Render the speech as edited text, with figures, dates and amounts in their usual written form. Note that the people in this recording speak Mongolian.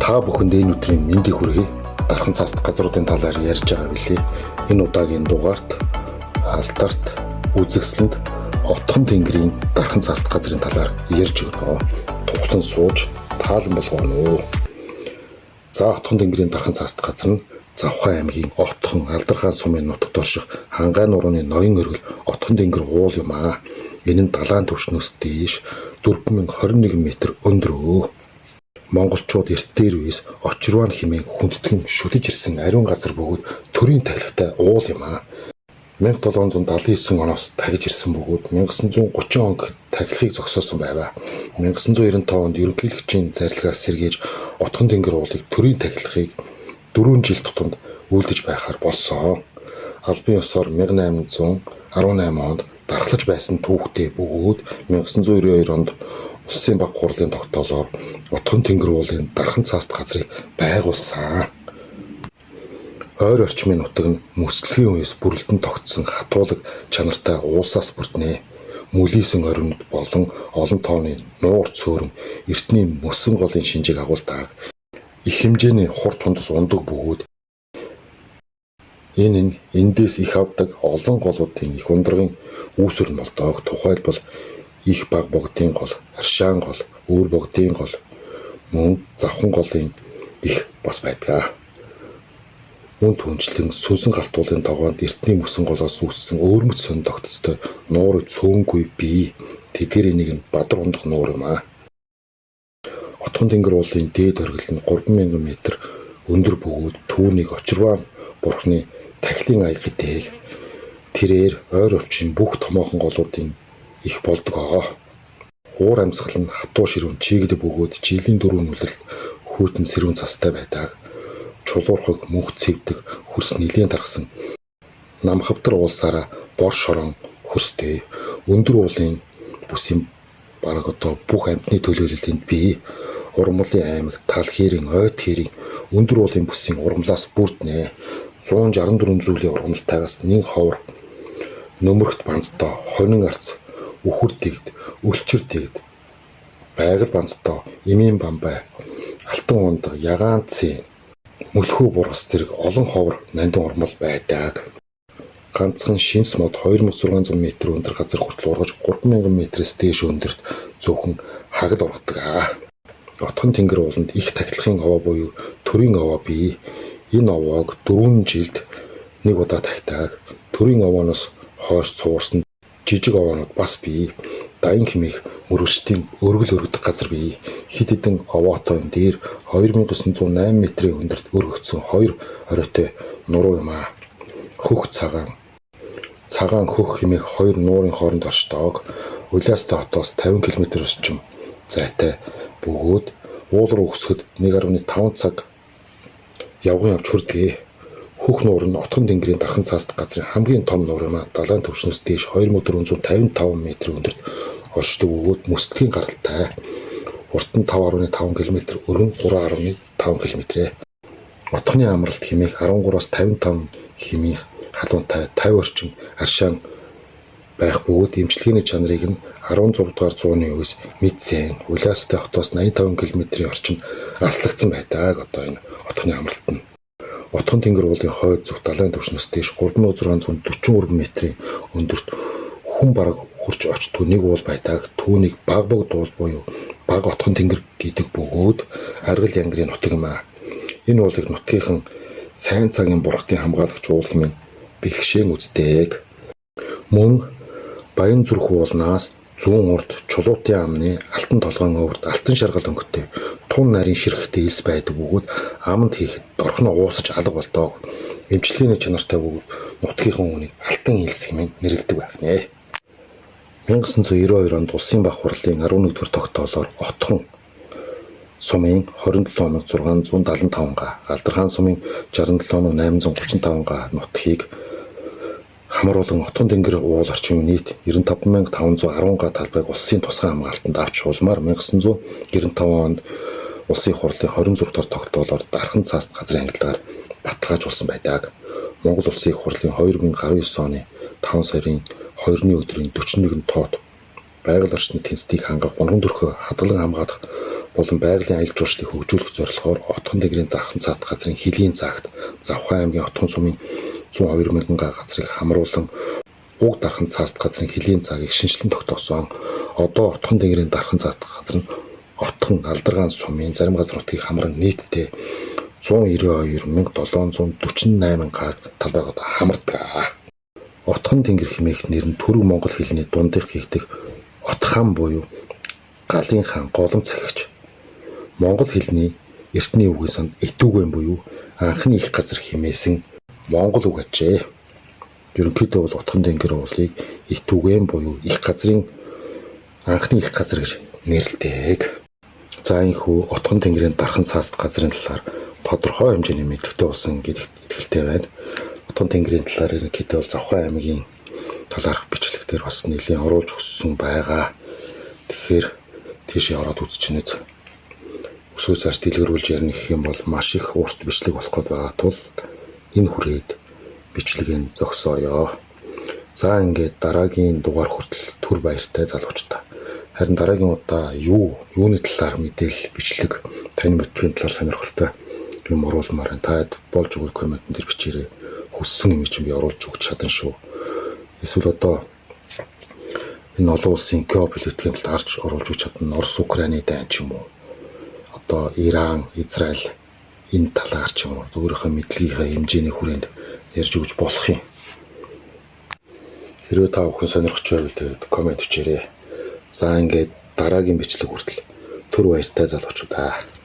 Та бүхэнд энэ өдрийн мэндийг хүргэе. Дархан цаасд газруудын талаар ярьж байгаа билээ. Энэ удаагийн дугаарт алдарт үзэгсэлэнд Отхон тэнгэрийн дархан цаасд газрын талаар ярьж өгнө. Тухлан сууж таалан болгоно. За Отхон тэнгэрийн дархан цаасд газар нь Завхай аймгийн Отхон Алдархан сумын нутагт орших Хангай нурууны ноён өргөл Отхон тэнгэр уул юм аа. Энэ нь далайн түвшнөөс дээш 4021 м өндрөө. Монголчууд эрт дээр үеэс очирван хэмээн хүндэтгэн шүтэж ирсэн ариун газар бөгөөд төрийн тахилгатай уул юм аа. 1779 оноос тагж ирсэн бөгөөд 1930 он тахилгыг зогсоосон байваа. 1995 онд ерөнхийлөгчийн зарилгаас сэргээж Отхон тэнгэр уулыг төрийн тахилгыг 4 жил тутамд үйлдэж байхаар болсон. Албан ёсоор 1818 онд дархлаж байсан түүхтэй бөгөөд 1992 онд Улсын баг хурлын тогтоолоор Отхон тэнгэр уулын дархан цаасд газрыг байгуулсан. Ойр орчмын нутаг нь мөслөгийн үеэс бүрэлдэн тогтсон хатуулаг чанартай уулсаас бүрднэ. Мүлийсэн орнод болон олон тооны нуур цөөрөн эртний мөсөн голын шинжийг агуулдаг. Их хэмжээний хурд тундас ундаг бөгөөд энэ нь эндээс их авдаг олон голуудын их ундрагын үүсвэр нь болдог. Тухайлбал их баг богдын гол, аршаан гол, өөр богдын гол, мөн завхан голын их бас байдаг. Мөн түнчлэн сүнсэн галтуулын тогоонд эртний мөсөн голоос үүссэн өөрмөц сонин тогтцтой нуур цөөнгүй бий. Тэдгээр энийг нь бадар ундах нуур юм аа. Отхон тэнгэр уулын дээд оргил нь 3000 м өндөр бөгөөд түүнийг очирван бурхны тахилын аяг гэдэг. Тэрээр ойр овчин бүх томоохон голуудын их болдгоо. Уур амьсгал нь хатуу ширүүн чийгд бөгөөд жилийн дөрвөн үлрэлт хүйтэн сэрүүн цастай байдаг. Чулуурхаг мөнх цэвдэг хөрс нилийн тархсан намхавдар уулсаараа бор шорон хөрстэй. Өндөр уулын бүсийн бараг бүх амьтны төлөөлөл энд бий. Урмлын аймаг тал хээрийн ойд хээрийн өндөр уулын бүсийн урмлаас бүрднэ. 164 зүйлийн урмалтайгаас нэн ховор нөмөрхт банцтай хонин арц үхэр дэгд өлчир дэгд байгал банцтай эмийн бамбай алтан ундаг ягаан цэн мөлхөө бургас зэрэг олон ховор нандин урмал байдаг. Ганцхан шинс мод 2600 м өндөр газар хүртэл ургаж 3000 м-с дээш өндөрт зөвхөн хагад ургадаг. Отхон тэнгэр ууланд их тахилгын овоо буюу төрийн овоо бий. Энэ овоог 4 жилд нэг удаа тахидаг. Төрийн овооноос хойш цуурсан жижиг овоонууд бас бий. Даян хэмээх мөрөвчдийн өргөл өргөдөх газар бий. Хид хідэн овоотой дээр 2908 м-ийн өндөрт өргөгдсөн 2 оройтой нуруу юм аа. Хөх цагаан хөх хэмээх 2 нуурын хооронд оршдог. Улаастай хотоос 50 км орчим зайтай бөгөөд уул руу өсгөд 1.5 цаг явган явж хүрдэг. Хөх нуур нь Отхон тэнгэрийн дархан цаасд газрын хамгийн том нуур юм аа. Далайн түвшнээс дээш 2455 м өндөрт оршдог бөгөөд мөсдгийн гаралтай. Урт нь 5.5 км, өргөн 3.5 км. Отхоны амралт хэмээх 13-аас 55 хэмээх халуунтай 50 орчим аршаан байх бөгөөд эмчилгээний чанарыг нь 16 дугаар зууны үеэс мэдсэн. Улаастай хотоос 85 км-ийн орчим аслагдсан байдаг. Одоо энэ Отхоны амралт нь. Отхон тэнгэр уулын хойд зүг далайн түвшнээс дээш 3643 м-ийн өндөрт хүн бараг хурж очтгүй нэг уул байдаг. Түүнийг баг богд уул буюу баг Отхон тэнгэр гэдэг бөгөөд аргал янгрын нутаг юм аа. Энэ уулыг нутгийнхан сайн цагийн бурхтын хамгаалагч уул хэмээн бэлгшээн үздэг. Мөн Баян зүрх уулнаас зүүн урд Чулуутын амны алтан толгойн өвөрт алтан шаргал өнгөтэй тун нарийн ширхэгтэй элс байдаг бөгөөд аманд хийхэд дорхноо уусаж алга болдог. Эмчилгээний чанартай бөгөөд нутгийнхан үнийг алтан элс хэмээн нэрлэдэг байх нэ. 1992 онд Улсын баг хурлын 11-р тогтоолоор Отхон сумын 27675 га, Алдархан сумын 67835 га нутгийг хамруулан Отхон тэнгэр уул орчим нийт 95510 га талбайг улсын тусгай хамгаалтанд авч улмаар 1995 онд Улсын хурлын 26 дахь тогтоолоор дархан цаасд газрын ангилгаар баталгаажуулсан байдаг. Монгол Улсын хурлын 2019 оны 5 сарын 2-ны өдрийн 41 тоот байгаль орчны тэнцвэрийг хангах гунхан төрхөө хадгалан хамгаалах болон байгалийн аялал жуулчлалыг хөгжүүлэх зорилгоор Отхон тэнгэрийн дархан цаат газрын хөлийн цагт Завхан аймгийн Отхон сумын 102 мянган га газрыг хамруулан уг дархан цаат газрын хөлийн цагийг шинжилэн тогтоосон. Одоо Отхон тэнгэрийн дархан цаат газар нь Отхон Алдаргаан сумын зарим газар нутгийг хамран нийтдээ 192,748 га талбайд хамардаг. Отхон тэнгэр хэмээх нэр нь түрэг монгол хэлний дундих хийгдэх Отхан буюу галын хаан голом цахигч. Монгол хэлний эртний үгийн санд Итүгэн буюу анхны их газар хэмээсэн монгол үг ажээ. Ерөнхийдөө бол Отхон тэнгэр уулыг Итүгэн буюу их газрын анхны их газар гэж нэрлэдэг. За энэхүү Отхон тэнгэрийн дархан цаат газрын талаар тодорхой хэмжээний мэдлэгтэй болсон гэдэгт итгэлтэй байна. Отхон тэнгэрийн талаар ерөнхийдөө бол Завхан аймгийн талаарх бичлэгтэр бас нэлийн оруулж өгсөн байгаа. Тэгэхээр тийшээ ороод үзчихнэ. Өсвөө цааш дэлгэрүүлж ярих гэх юм бол маш их урт бичлэг болох гээд байгаа тул энэ хүрээд бичлэгийг зогсооё. За ингээд дараагийн дугаар хүртэл түр баяртай залуучдаа. Харин дараагийн удаа юуны талаар мэдээлэл бичлэг тань мэдхийн талаар сонирхолтой юм оруулмаар байна. Та болж өгвөл комментэн дээр бичээрэй. Хүссэн юм чинь би оруулж өгч чадна шүү. Эсвэл одоо энэ олон улсын геополитикийн талд гарч оруулж өгч чадна. Орос, Украины дайн ч юм уу. Одоо Иран, Израиль энэ талаар ч юм уу өөрийнхөө мэдлэгийнхээ хэмжээний хүрээнд ярьж өгч болох юм. Хэрвээ та бүхэн сонирхож байвал тэгээд коммент бичээрэй. За ингээд дараагийн бичлэг хүртэл түр баяртай залуучуудаа.